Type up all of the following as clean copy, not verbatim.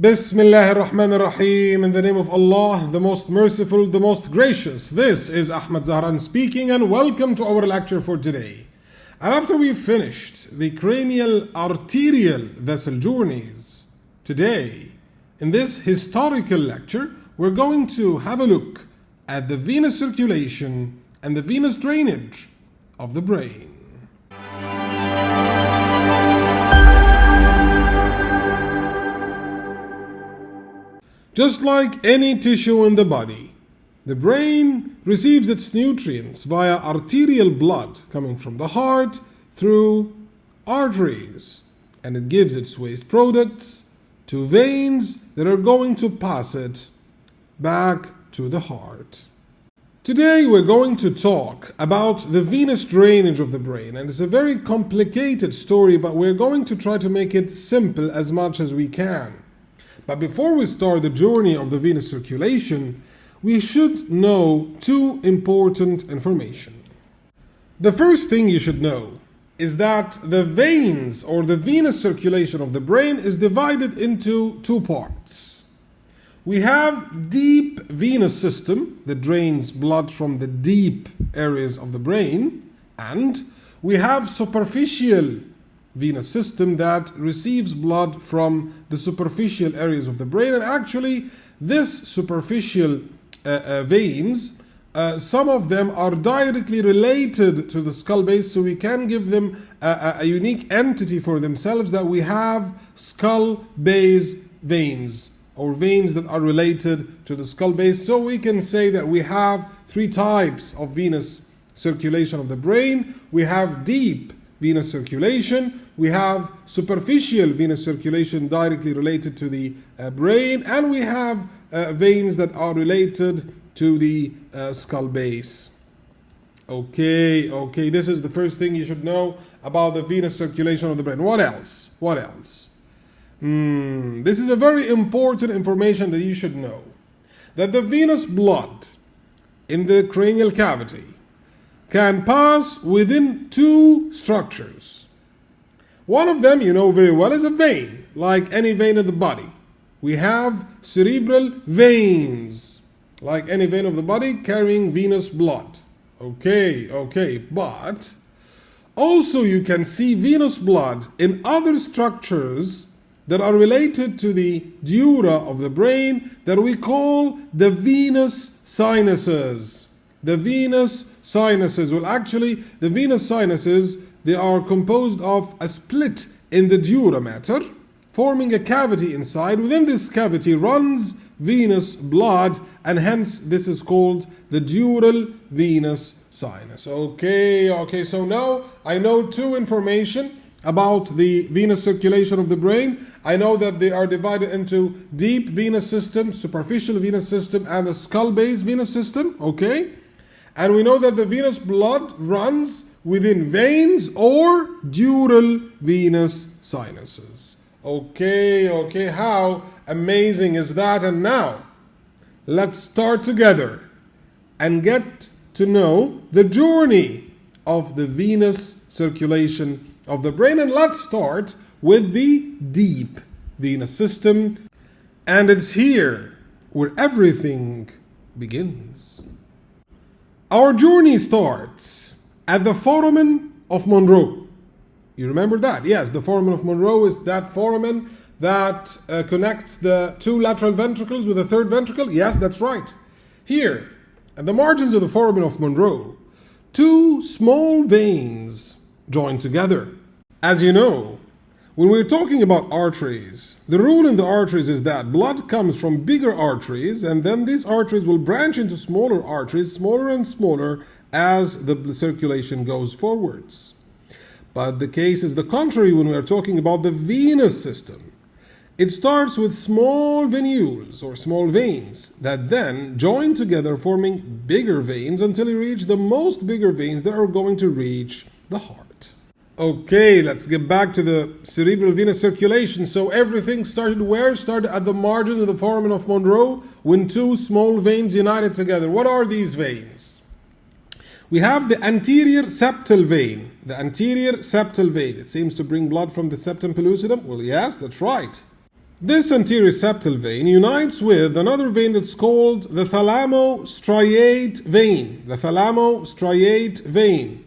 Bismillah ar-Rahman ar-Rahim. In the name of Allah, the most merciful, the most gracious. This is Ahmad Zahran speaking, and welcome to our lecture for today. And after we've finished the cranial arterial vessel journeys, today, in this historical lecture, we're going to have a look at the venous circulation and the venous drainage of the brain. Just like any tissue in the body, the brain receives its nutrients via arterial blood coming from the heart through arteries, and it gives its waste products to veins that are going to pass it back to the heart. Today we're going to talk about the venous drainage of the brain, and it's a very complicated story, but we're going to try to make it simple as much as we can. But before we start the journey of the venous circulation, we should know two important information. The first thing you should know is that the veins or the venous circulation of the brain is divided into two parts. We have deep venous system that drains blood from the deep areas of the brain, and we have superficial venous system that receives blood from the superficial areas of the brain. And actually this superficial veins, some of them are directly related to the skull base, so we can give them a unique entity for themselves, that we have skull base veins, or veins that are related to the skull base. So we can say that we have three types of venous circulation of the brain. We have deep venous circulation, we have superficial venous circulation directly related to the brain, and we have veins that are related to the skull base. Okay, this is the first thing you should know about the venous circulation of the brain. What else? This is a very important information that you should know. That the venous blood in the cranial cavity can pass within two structures. One of them, you know very well, is a vein, like any vein in the body. We have cerebral veins, like any vein of the body, carrying venous blood. Okay, but also you can see venous blood in other structures that are related to the dura of the brain that we call the venous sinuses. The venous sinuses. Well, actually, the venous sinuses, they are composed of a split in the dura mater, forming a cavity inside. Within this cavity runs venous blood, and hence this is called the dural venous sinus. Okay, so now I know two information about the venous circulation of the brain. I know that they are divided into deep venous system, superficial venous system, and the skull base venous system, okay? And we know that the venous blood runs within veins or dural venous sinuses. Okay, how amazing is that? And now, let's start together and get to know the journey of the venous circulation of the brain. And let's start with the deep venous system. And it's here where everything begins. Our journey starts at the foramen of Monroe. You remember that? Yes, the foramen of Monroe is that foramen that connects the two lateral ventricles with the third ventricle. Yes, that's right. Here, at the margins of the foramen of Monroe, two small veins join together. As you know, when we're talking about arteries, the rule in the arteries is that blood comes from bigger arteries, and then these arteries will branch into smaller arteries, smaller and smaller, as the circulation goes forwards. But the case is the contrary when we are talking about the venous system. It starts with small venules or small veins that then join together, forming bigger veins until you reach the most bigger veins that are going to reach the heart. Okay, let's get back to the cerebral venous circulation. So everything started where? Started at the margin of the foramen of Monroe when two small veins united together. What are these veins? We have the anterior septal vein. The anterior septal vein. It seems to bring blood from the septum pellucidum. Well, yes, that's right. This anterior septal vein unites with another vein that's called the thalamostriate vein. The thalamostriate vein.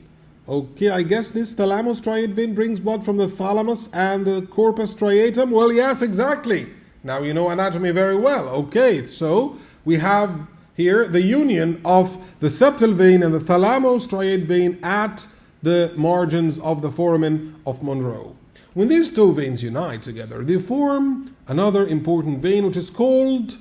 Okay, I guess this thalamostriate vein brings blood from the thalamus and the corpus striatum. Well, yes, exactly. Now you know anatomy very well. Okay, so we have here the union of the septal vein and the thalamostriate vein at the margins of the foramen of Monro. When these two veins unite together, they form another important vein which is called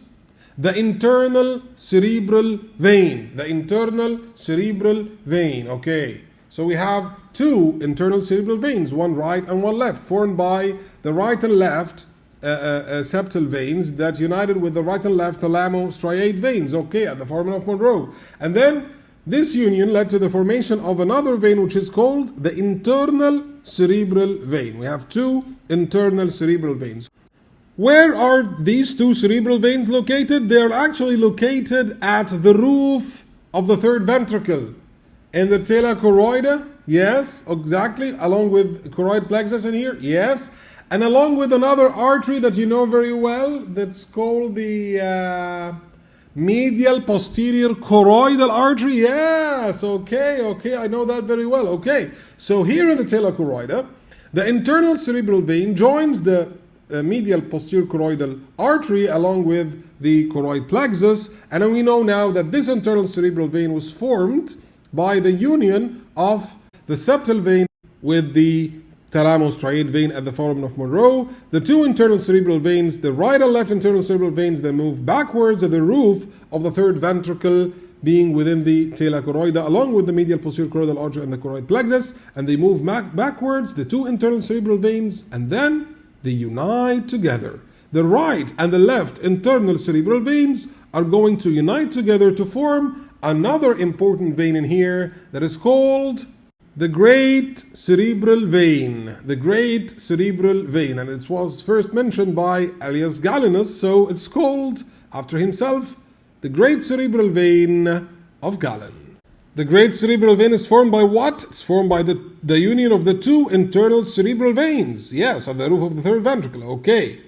the internal cerebral vein. The internal cerebral vein. Okay, so we have two internal cerebral veins, one right and one left, formed by the right and left septal veins that united with the right and left thalamostriate veins, okay, at the foramen of Monro. And then this union led to the formation of another vein which is called the internal cerebral vein. We have two internal cerebral veins. Where are these two cerebral veins located? They are actually located at the roof of the third ventricle in the tela choroida. Yes, exactly, along with choroid plexus in here. Yes. And along with another artery that you know very well, that's called the medial posterior choroidal artery. Yes, okay, I know that very well. Okay, so here in the tela choroida, the internal cerebral vein joins the medial posterior choroidal artery along with the choroid plexus, and we know now that this internal cerebral vein was formed by the union of the septal vein with the thalamostriate vein at the foramen of Monro. The two internal cerebral veins, the right and left internal cerebral veins, they move backwards at the roof of the third ventricle, being within the tela choroida, along with the medial posterior choroidal artery and the choroid plexus, and they move backwards, the two internal cerebral veins, and then they unite together. The right and the left internal cerebral veins are going to unite together to form another important vein in here that is called the great cerebral vein. The great cerebral vein. And it was first mentioned by Elias Galenus, so it's called, after himself, the great cerebral vein of Galen. The great cerebral vein is formed by what? It's formed by the union of the two internal cerebral veins. Yes, at the roof of the third ventricle. Okay.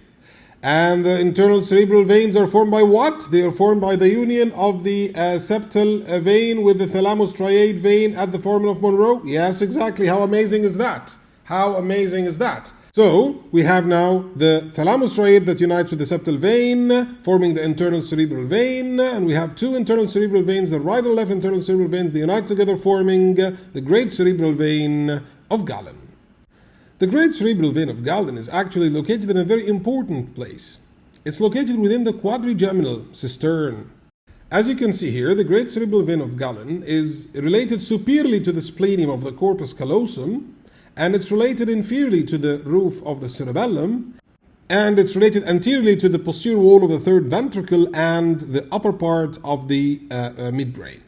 And the internal cerebral veins are formed by what? They are formed by the union of the septal vein with the thalamostriate vein at the foramen of Monro. Yes, exactly. How amazing is that? How amazing is that? So, we have now the thalamostriate that unites with the septal vein, forming the internal cerebral vein, and we have two internal cerebral veins, the right and left internal cerebral veins, they unite together forming the great cerebral vein of Galen. The great cerebral vein of Galen is actually located in a very important place. It's located within the quadrigeminal cistern. As you can see here, the great cerebral vein of Galen is related superiorly to the splenium of the corpus callosum, and it's related inferiorly to the roof of the cerebellum, and it's related anteriorly to the posterior wall of the third ventricle and the upper part of the midbrain.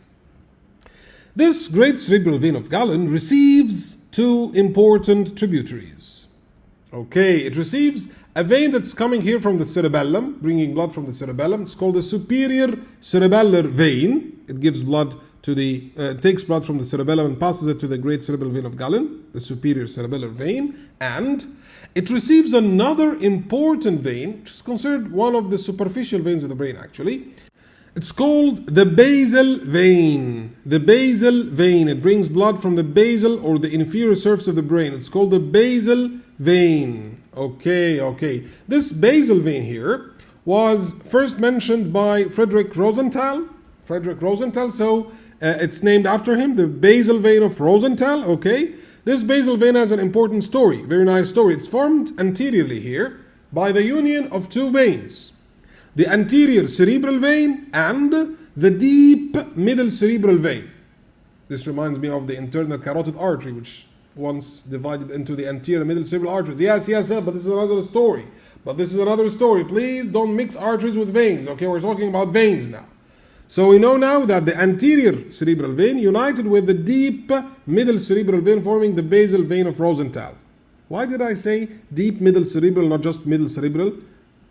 This great cerebral vein of Galen receives two important tributaries. Okay, it receives a vein that's coming here from the cerebellum, bringing blood from the cerebellum. It's called the superior cerebellar vein. It gives blood to the, takes blood from the cerebellum and passes it to the great cerebral vein of Galen, the superior cerebellar vein. And it receives another important vein, which is considered one of the superficial veins of the brain actually. It's called the basal vein. The basal vein. It brings blood from the basal or the inferior surface of the brain. It's called the basal vein. Okay. This basal vein here was first mentioned by Frederick Rosenthal. So it's named after him, the basal vein of Rosenthal. Okay. This basal vein has an important story. Very nice story. It's formed anteriorly here by the union of two veins. The anterior cerebral vein and the deep middle cerebral vein. This reminds me of the internal carotid artery, which once divided into the anterior and middle cerebral arteries. Yes, sir, but this is another story. Please don't mix arteries with veins. Okay, we're talking about veins now. So we know now that the anterior cerebral vein united with the deep middle cerebral vein forming the basal vein of Rosenthal. Why did I say deep middle cerebral, not just middle cerebral?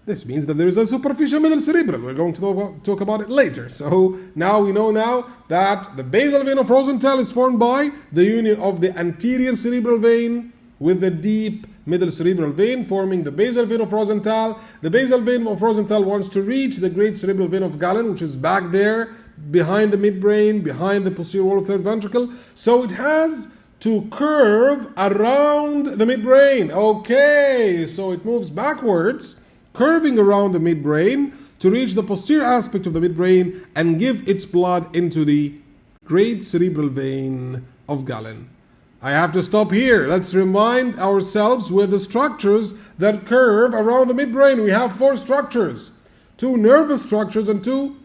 This means that there is a superficial middle cerebral. We're going to talk about it later. So now we know now that the basal vein of Rosenthal is formed by the union of the anterior cerebral vein with the deep middle cerebral vein, forming the basal vein of Rosenthal. The basal vein of Rosenthal wants to reach the great cerebral vein of Galen, which is back there behind the midbrain, behind the posterior wall of the third ventricle. So it has to curve around the midbrain. Okay, so it moves backwards, curving around the midbrain to reach the posterior aspect of the midbrain and give its blood into the great cerebral vein of Galen. I have to stop here. Let's remind ourselves with the structures that curve around the midbrain. We have 4 structures, 2 nervous structures and 2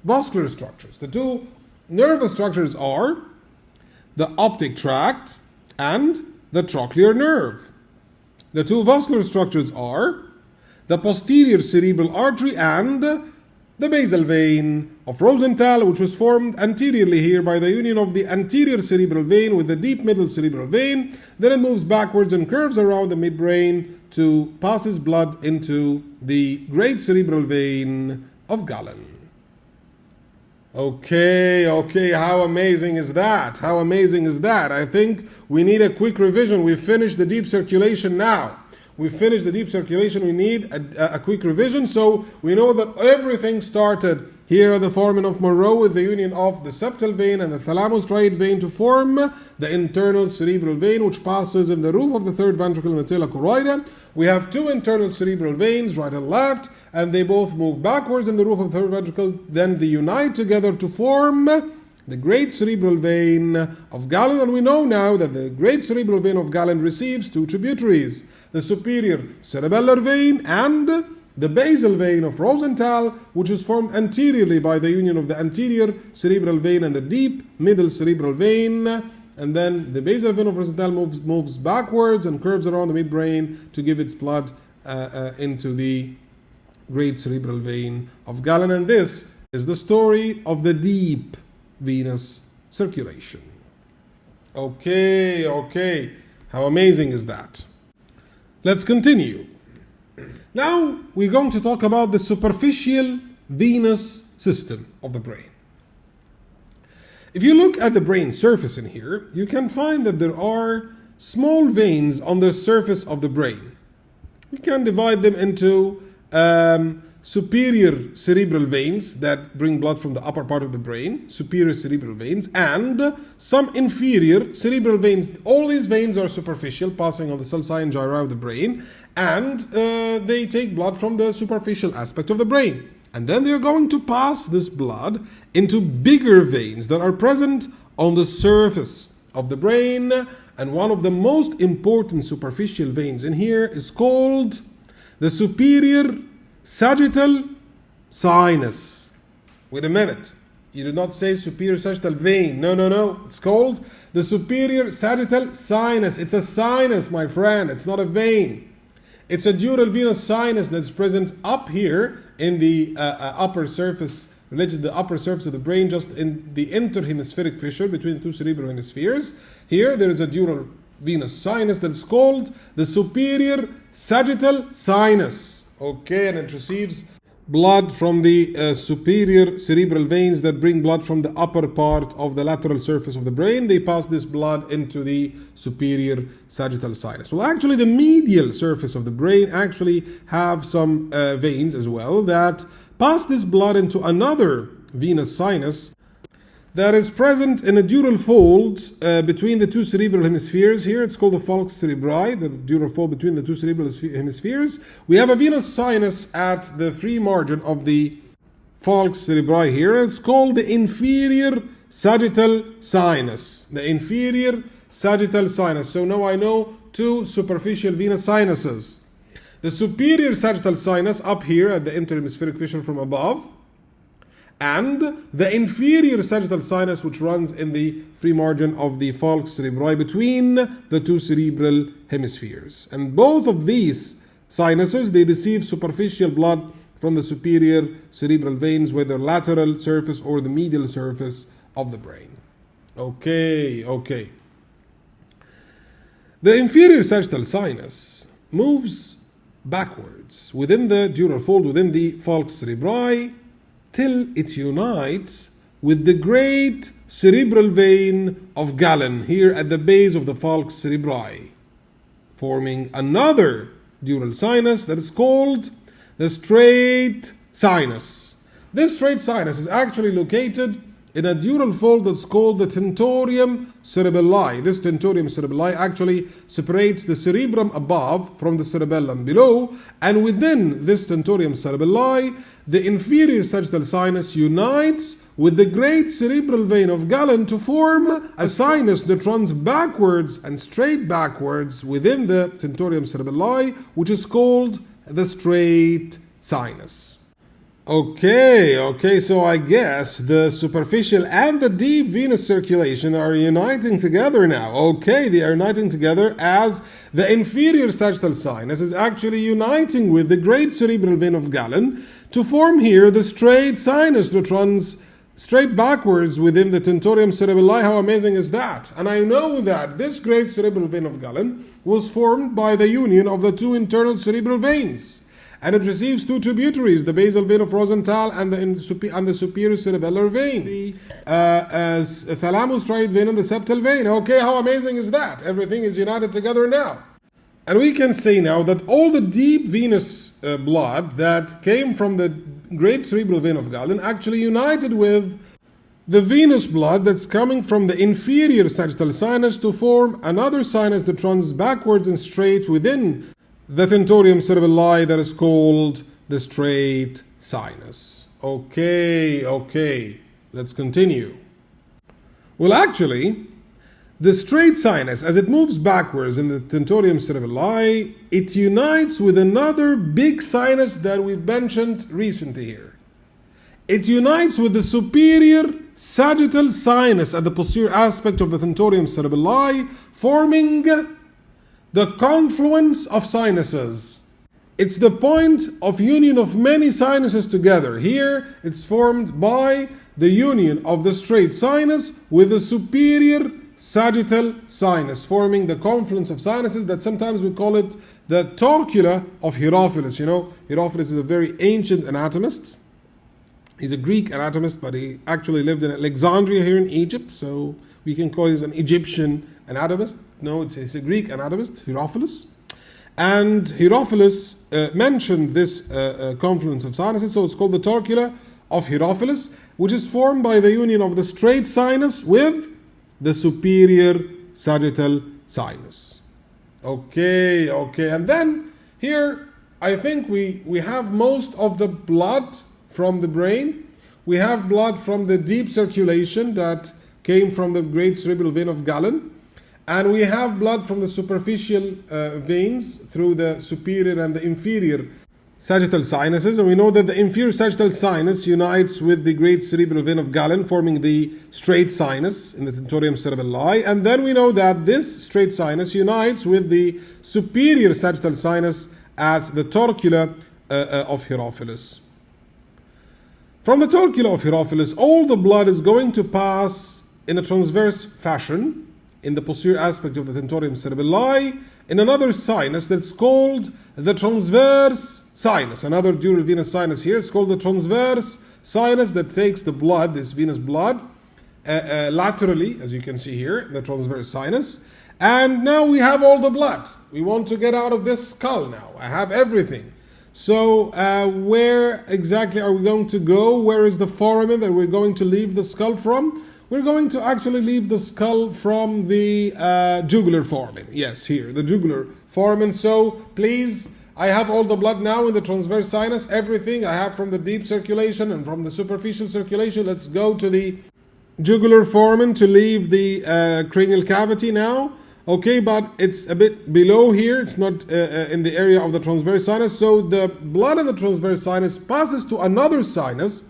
vascular structures. The 2 nervous structures are the optic tract and the trochlear nerve. The 2 vascular structures are the posterior cerebral artery and the basal vein of Rosenthal, which was formed anteriorly here by the union of the anterior cerebral vein with the deep middle cerebral vein. Then it moves backwards and curves around the midbrain to pass its blood into the great cerebral vein of Galen. Okay, how amazing is that? How amazing is that? I think we need a quick revision. We've finished the deep circulation now. We finished the deep circulation. We need a quick revision. So we know that everything started here at the foramen of Monroe with the union of the septal vein and the thalamostriate vein to form the internal cerebral vein, which passes in the roof of the third ventricle and the tela choroidea. We have 2 internal cerebral veins, right and left, and they both move backwards in the roof of the third ventricle. Then they unite together to form the great cerebral vein of Galen. And we know now that the great cerebral vein of Galen receives 2 tributaries, the superior cerebellar vein and the basal vein of Rosenthal, which is formed anteriorly by the union of the anterior cerebral vein and the deep middle cerebral vein. And then the basal vein of Rosenthal moves backwards and curves around the midbrain to give its blood into the great cerebral vein of Galen. And this is the story of the deep venous circulation. Okay. How amazing is that? Let's continue. Now we're going to talk about the superficial venous system of the brain. If you look at the brain surface in here, you can find that there are small veins on the surface of the brain. We can divide them into superior cerebral veins that bring blood from the upper part of the brain, superior cerebral veins, and some inferior cerebral veins. All these veins are superficial, passing on the calcine gyri of the brain, and they take blood from the superficial aspect of the brain. And then they're going to pass this blood into bigger veins that are present on the surface of the brain. And one of the most important superficial veins in here is called the superior sagittal sinus. Wait a minute. You did not say superior sagittal vein. No. It's called the superior sagittal sinus. It's a sinus, my friend. It's not a vein. It's a dural venous sinus that's present up here in the upper surface, related to the upper surface of the brain, just in the interhemispheric fissure between the 2 cerebral hemispheres. Here there is a dural venous sinus that's called the superior sagittal sinus. Okay, and it receives blood from the superior cerebral veins that bring blood from the upper part of the lateral surface of the brain. They pass this blood into the superior sagittal sinus. Well, actually, the medial surface of the brain actually have some veins as well that pass this blood into another venous sinus that is present in a dural fold between the 2 cerebral hemispheres. Here it's called the falx cerebri, the dural fold between the 2 cerebral hemispheres. We have a venous sinus at the free margin of the falx cerebri here. It's called the inferior sagittal sinus. The inferior sagittal sinus. So now I know 2 superficial venous sinuses. The superior sagittal sinus up here at the interhemispheric fissure from above, and the inferior sagittal sinus, which runs in the free margin of the falx cerebri between the 2 cerebral hemispheres. And both of these sinuses, they receive superficial blood from the superior cerebral veins, whether lateral surface or the medial surface of the brain. Okay. The inferior sagittal sinus moves backwards within the dural fold, within the falx cerebri, till it unites with the great cerebral vein of Galen here at the base of the falx cerebri. forming another dural sinus that is called the straight sinus. This straight sinus is actually located in a dural fold that's called the tentorium cerebelli. This tentorium cerebelli actually separates the cerebrum above from the cerebellum below, and within this tentorium cerebelli, the inferior sagittal sinus unites with the great cerebral vein of Galen to form a sinus that runs backwards and straight backwards within the tentorium cerebelli, which is called the straight sinus. Okay, so I guess the superficial and the deep venous circulation are uniting together now. Okay, they are uniting together as the inferior sagittal sinus is actually uniting with the great cerebral vein of Galen to form here the straight sinus that runs straight backwards within the tentorium cerebelli. How amazing is that? And I know that this great cerebral vein of Galen was formed by the union of the two internal cerebral veins. And it receives two tributaries, the basal vein of Rosenthal and the superior cerebellar vein, the thalamostriate vein and the septal vein. Okay, how amazing is that? Everything is united together now. And we can say now that all the deep venous blood that came from the great cerebral vein of Galen actually united with the venous blood that's coming from the inferior sagittal sinus to form another sinus that runs backwards and straight within the tentorium cerebelli that is called the straight sinus. Okay, let's continue. Well, actually, the straight sinus, as it moves backwards in the tentorium cerebelli, it unites with another big sinus that we've mentioned recently here. It unites with the superior sagittal sinus at the posterior aspect of the tentorium cerebelli, forming the confluence of sinuses. It's the point of union of many sinuses together. Here, it's formed by the union of the straight sinus with the superior sagittal sinus, forming the confluence of sinuses that sometimes we call it the torcula of Herophilus. You know, Herophilus is a very ancient anatomist. He's a Greek anatomist, but he actually lived in Alexandria here in Egypt, so we can call him an Egyptian anatomist. No, it's a Greek anatomist, Herophilus. And Herophilus mentioned this confluence of sinuses, so it's called the torcula of Herophilus, which is formed by the union of the straight sinus with the superior sagittal sinus. Okay, and then here I think we have most of the blood from the brain. We have blood from the deep circulation that came from the great cerebral vein of Galen. And we have blood from the superficial veins through the superior and the inferior sagittal sinuses. And we know that the inferior sagittal sinus unites with the great cerebral vein of Galen, forming the straight sinus in the tentorium cerebelli. And then we know that this straight sinus unites with the superior sagittal sinus at the torcula of Herophilus. From the torcula of Herophilus, all the blood is going to pass in a transverse fashion in the posterior aspect of the tentorium cerebelli, in another sinus that's called the transverse sinus. Another dural venous sinus here is called the transverse sinus that takes the blood, this venous blood, laterally, as you can see here, the transverse sinus. And now we have all the blood. We want to get out of this skull now. I have everything. So where exactly are we going to go? Where is the foramen that we're going to leave the skull from? We're going to actually leave the skull from the jugular foramen. Yes, here, the jugular foramen. So please, I have all the blood now in the transverse sinus, everything I have from the deep circulation and from the superficial circulation. Let's go to the jugular foramen to leave the cranial cavity now. Okay, but it's a bit below here. It's not in the area of the transverse sinus. So the blood in the transverse sinus passes to another sinus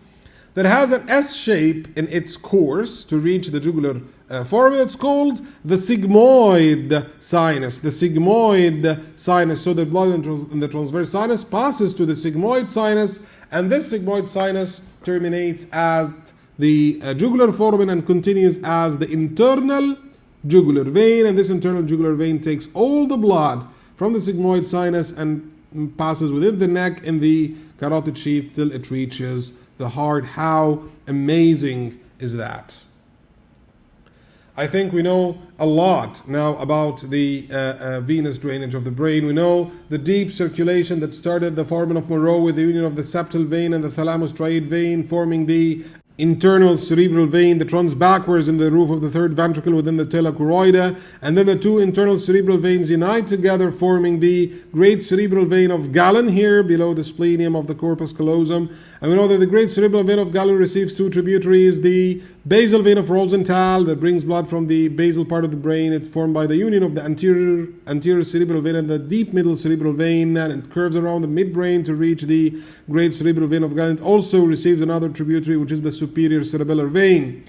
that has an S shape in its course to reach the jugular foramen. It's called the sigmoid sinus. The sigmoid sinus. So the blood in the transverse sinus passes to the sigmoid sinus, and this sigmoid sinus terminates at the jugular foramen and continues as the internal jugular vein. And this internal jugular vein takes all the blood from the sigmoid sinus and passes within the neck in the carotid sheath till it reaches the heart. How amazing is that? I think we know a lot now about the venous drainage of the brain. We know the deep circulation that started the foramen of Monroe with the union of the septal vein and the thalamus-striate vein, forming the internal cerebral vein that runs backwards in the roof of the third ventricle within the tela choroidea, and then the two internal cerebral veins unite together, forming the great cerebral vein of Galen here below the splenium of the corpus callosum. And we know that the great cerebral vein of Galen receives two tributaries: the basal vein of Rosenthal that brings blood from the basal part of the brain. It's formed by the union of the anterior cerebral vein and the deep middle cerebral vein, and it curves around the midbrain to reach the great cerebral vein of Galen. It also receives another tributary, which is the superior cerebellar vein.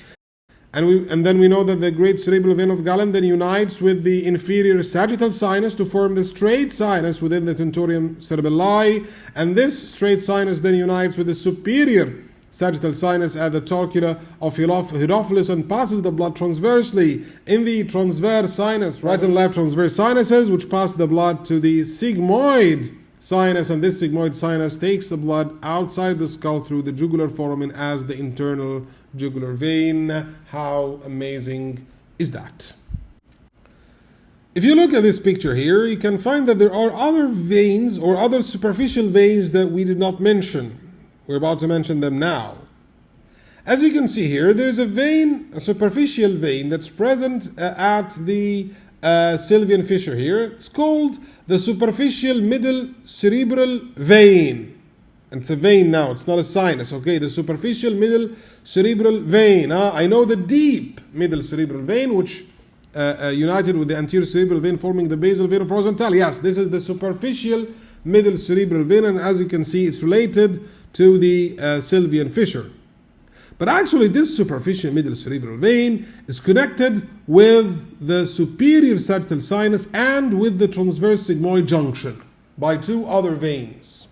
And then we know that the great cerebral vein of Galen then unites with the inferior sagittal sinus to form the straight sinus within the tentorium cerebelli, and this straight sinus then unites with the superior sagittal sinus at the torcula of Herophilus and passes the blood transversely in the transverse sinus, right and left transverse sinuses, which pass the blood to the sigmoid sinus, and this sigmoid sinus takes the blood outside the skull through the jugular foramen as the internal jugular vein. How amazing is that? If you look at this picture here, you can find that there are other veins or other superficial veins that we did not mention. We're about to mention them now. As you can see here, there is a vein, a superficial vein that's present at the Sylvian fissure here. It's called the superficial middle cerebral vein. And it's a vein now, it's not a sinus, okay? The superficial middle cerebral vein. I know the deep middle cerebral vein, which united with the anterior cerebral vein, forming the basal vein of Rosenthal. Yes, this is the superficial middle cerebral vein, and as you can see, it's related to the Sylvian fissure. But actually, this superficial middle cerebral vein is connected with the superior sagittal sinus and with the transverse sigmoid junction by two other veins.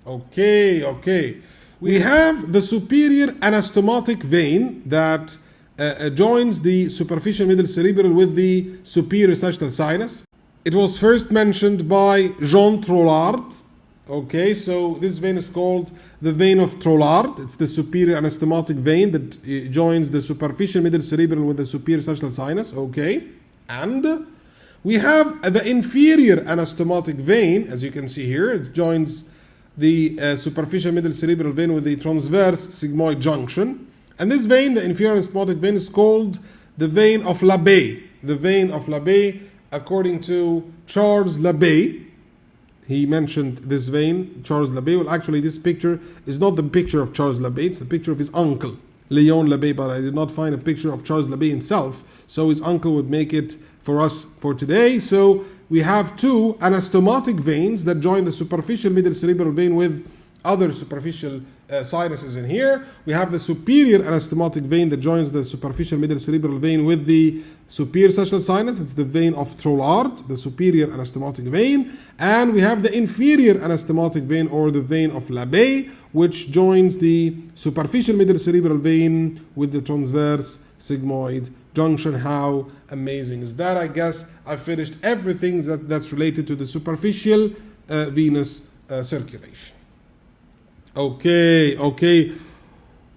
Okay. We have the superior anastomotic vein that joins the superficial middle cerebral with the superior sagittal sinus. It was first mentioned by Jean Trollard. Okay, so this vein is called the vein of Trollard. It's the superior anastomotic vein that joins the superficial middle cerebral with the superior sagittal sinus. Okay, and we have the inferior anastomotic vein, as you can see here. It joins the superficial middle cerebral vein with the transverse sigmoid junction. And this vein, the inferior anastomotic vein, is called the vein of Labbe. The vein of Labbe, according to Charles Labbe. He mentioned this vein, Charles Labbe. Well, actually, this picture is not the picture of Charles Labbe. It's the picture of his uncle, Léon Labbe, but I did not find a picture of Charles Labbe himself, so his uncle would make it for us for today. So we have two anastomotic veins that join the superficial middle cerebral vein with other superficial sinuses in here. We have the superior anastomotic vein that joins the superficial middle cerebral vein with the superior sagittal sinus. It's the vein of Trollard, the superior anastomotic vein. And we have the inferior anastomotic vein, or the vein of Labbe, which joins the superficial middle cerebral vein with the transverse sigmoid junction. How amazing is that? I guess I finished everything that's related to the superficial venous circulation. Okay.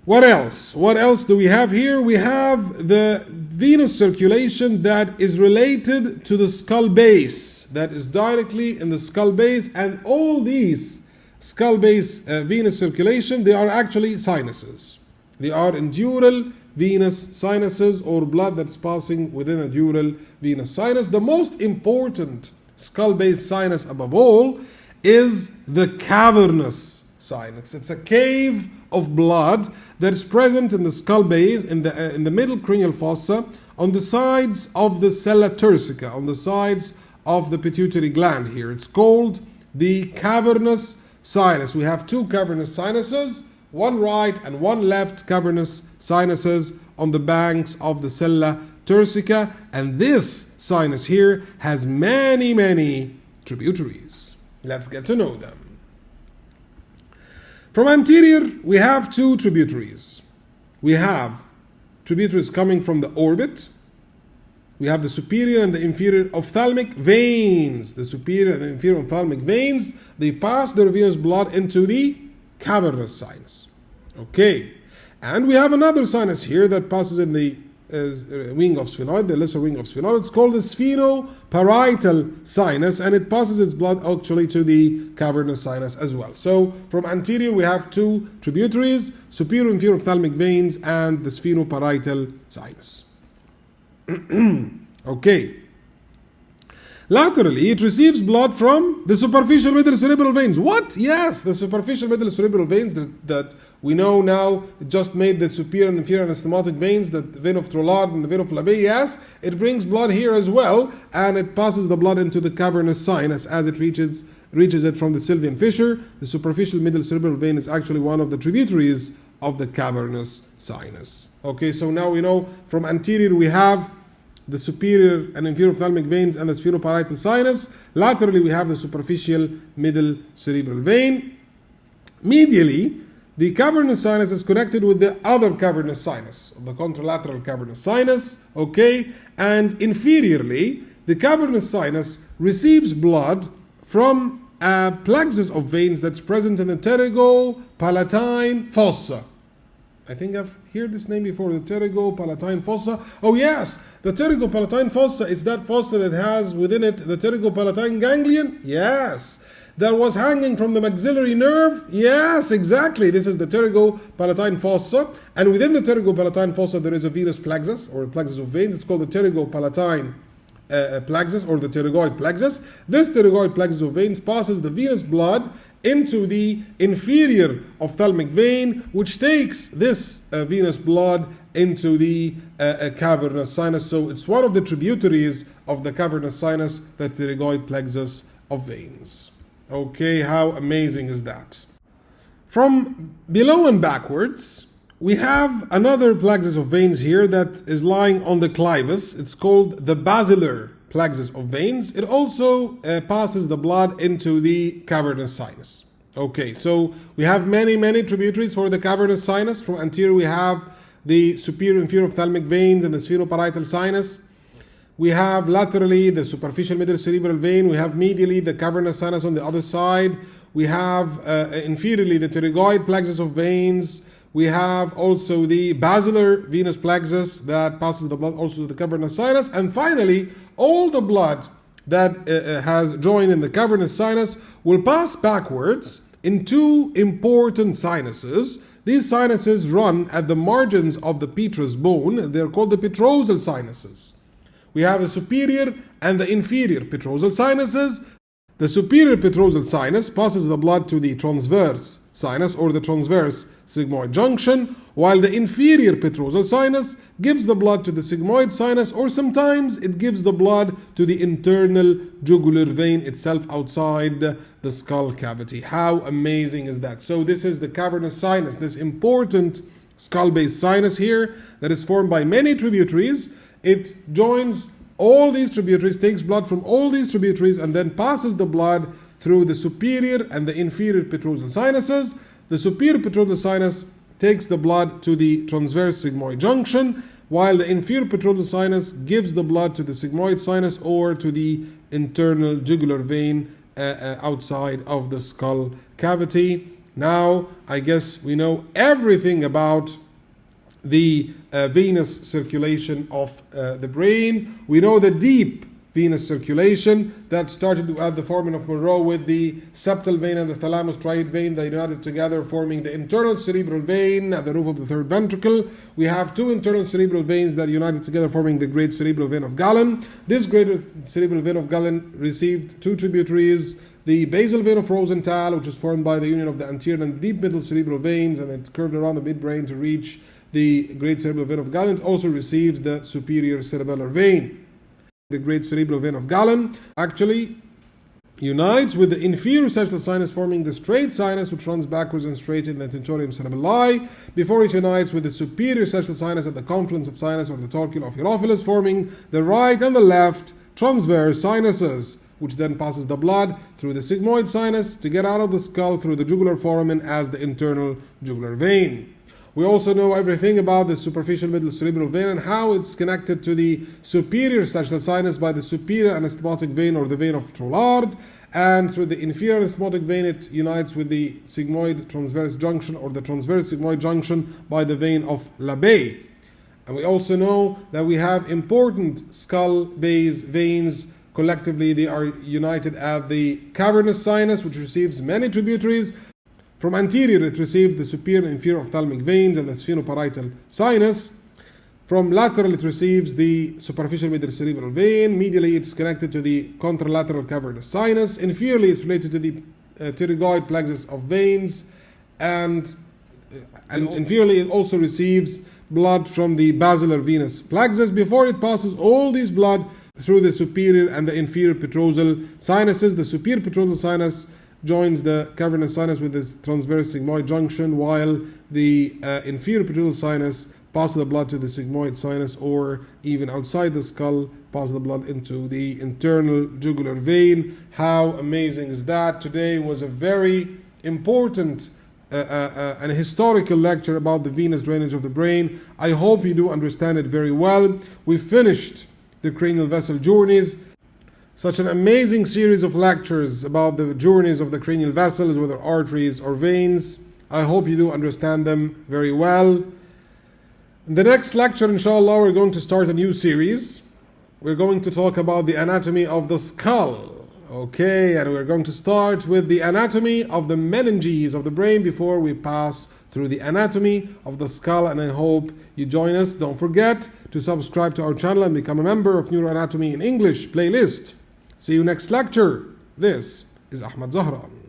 What else? What else do we have here? We have the venous circulation that is related to the skull base, that is directly in the skull base, and all these skull base venous circulation, they are actually sinuses. They are endural venous sinuses, or blood that's passing within a dural venous sinus. The most important skull base sinus above all is the cavernous sinus. It's a cave of blood that is present in the skull base, in the middle cranial fossa, on the sides of the sella turcica, on the sides of the pituitary gland here. It's called the cavernous sinus. We have two cavernous sinuses, one right and one left cavernous sinuses on the banks of the sella turcica, and this sinus here has many tributaries. Let's get to know them. From anterior, we have two tributaries. We have tributaries coming from the orbit. We have the superior and the inferior ophthalmic veins. The superior and the inferior ophthalmic veins, they pass their venous blood into the cavernous sinus. Okay. And we have another sinus here that passes in the wing of sphenoid, the lesser wing of sphenoid. It's called the sphenoparietal sinus, and it passes its blood actually to the cavernous sinus as well. So from anterior we have two tributaries, superior and inferior ophthalmic veins, and the sphenoparietal sinus. Okay. Laterally, it receives blood from the superficial middle cerebral veins. What? Yes, the superficial middle cerebral veins that we know now, it just made the superior and inferior anastomotic veins, the vein of Trollard and the vein of Labé. Yes, it brings blood here as well, and it passes the blood into the cavernous sinus as it reaches it from the sylvian fissure. The superficial middle cerebral vein is actually one of the tributaries of the cavernous sinus. Okay, so now we know from anterior we have the superior and inferior ophthalmic veins and the sphenoparietal sinus. Laterally, we have the superficial middle cerebral vein. Medially, the cavernous sinus is connected with the other cavernous sinus, the contralateral cavernous sinus, okay? And inferiorly, the cavernous sinus receives blood from a plexus of veins that's present in the pterygopalatine fossa. I think I've heard this name before, the pterygopalatine fossa. Oh yes, the pterygopalatine fossa is that fossa that has within it the pterygopalatine ganglion. Yes. That was hanging from the maxillary nerve. Yes, exactly. This is the pterygopalatine fossa. And within the pterygopalatine fossa there is a venous plexus, or a plexus of veins. It's called the pterygopalatine plexus, or the pterygoid plexus. This pterygoid plexus of veins passes the venous blood into the inferior ophthalmic vein, which takes this venous blood into the cavernous sinus. So it's one of the tributaries of the cavernous sinus, the pterygoid plexus of veins. Okay, how amazing is that? From below and backwards, we have another plexus of veins here that is lying on the clivus. It's called the basilar plexus of veins. It also passes the blood into the cavernous sinus. Okay, so we have many tributaries for the cavernous sinus. From anterior we have the superior and inferior ophthalmic veins and the sphenoparietal sinus. We have laterally the superficial middle cerebral vein. We have medially the cavernous sinus on the other side. We have inferiorly the pterygoid plexus of veins. We have also the basilar venous plexus that passes the blood also to the cavernous sinus. And finally, all the blood that has joined in the cavernous sinus will pass backwards in two important sinuses. These sinuses run at the margins of the petrous bone. They're called the petrosal sinuses. We have the superior and the inferior petrosal sinuses. The superior petrosal sinus passes the blood to the transverse sinus, or the transverse sigmoid junction, while the inferior petrosal sinus gives the blood to the sigmoid sinus, or sometimes it gives the blood to the internal jugular vein itself outside the skull cavity. How amazing is that? So this is the cavernous sinus, this important skull-based sinus here that is formed by many tributaries. It joins all these tributaries, takes blood from all these tributaries, and then passes the blood through the superior and the inferior petrosal sinuses. The superior petrosal sinus takes the blood to the transverse sigmoid junction, while the inferior petrosal sinus gives the blood to the sigmoid sinus or to the internal jugular vein outside of the skull cavity. Now, I guess we know everything about the venous circulation of the brain. We know the deep venous circulation that started at the foramen of Monroe with the septal vein and the thalamus striate vein. They united together forming the internal cerebral vein at the roof of the third ventricle. We have two internal cerebral veins that united together forming the great cerebral vein of Galen. This great cerebral vein of Galen received two tributaries, the basal vein of Rosenthal, which is formed by the union of the anterior and deep middle cerebral veins, and it curved around the midbrain to reach the great cerebral vein of Galen. It also receives the superior cerebellar vein. The great cerebral vein of Galen actually unites with the inferior sagittal sinus, forming the straight sinus, which runs backwards and straight in the tentorium cerebelli, before it unites with the superior sagittal sinus at the confluence of sinus, or the torcula of Herophilus, forming the right and the left transverse sinuses, which then passes the blood through the sigmoid sinus to get out of the skull through the jugular foramen as the internal jugular vein. We also know everything about the superficial middle cerebral vein and how it's connected to the superior sagittal sinus by the superior anastomotic vein, or the vein of Trollard, and through the inferior anastomotic vein it unites with the sigmoid transverse junction, or the transverse sigmoid junction, by the vein of Labé. And we also know that we have important skull base veins. Collectively, they are united at the cavernous sinus, which receives many tributaries. From anterior, it receives the superior and inferior ophthalmic veins and the sphenoparietal sinus. From lateral, it receives the superficial medial cerebral vein. Medially, it's connected to the contralateral cavernous sinus. Inferiorly, it's related to the pterygoid plexus of veins. And inferiorly, it also receives blood from the basilar venous plexus before it passes all these blood through the superior and the inferior petrosal sinuses. The superior petrosal sinus joins the cavernous sinus with this transverse sigmoid junction, while the inferior petrosal sinus passes the blood to the sigmoid sinus, or even outside the skull, passes the blood into the internal jugular vein. How amazing is that? Today was a very important and historical lecture about the venous drainage of the brain. I hope you do understand it very well. We finished the cranial vessel journeys. Such an amazing series of lectures about the journeys of the cranial vessels, whether arteries or veins. I hope you do understand them very well. In the next lecture, inshallah, we're going to start a new series. We're going to talk about the anatomy of the skull. Okay, and we're going to start with the anatomy of the meninges of the brain before we pass through the anatomy of the skull, and I hope you join us. Don't forget to subscribe to our channel and become a member of Neuroanatomy in English playlist. See you next lecture. This is Ahmad Zahran.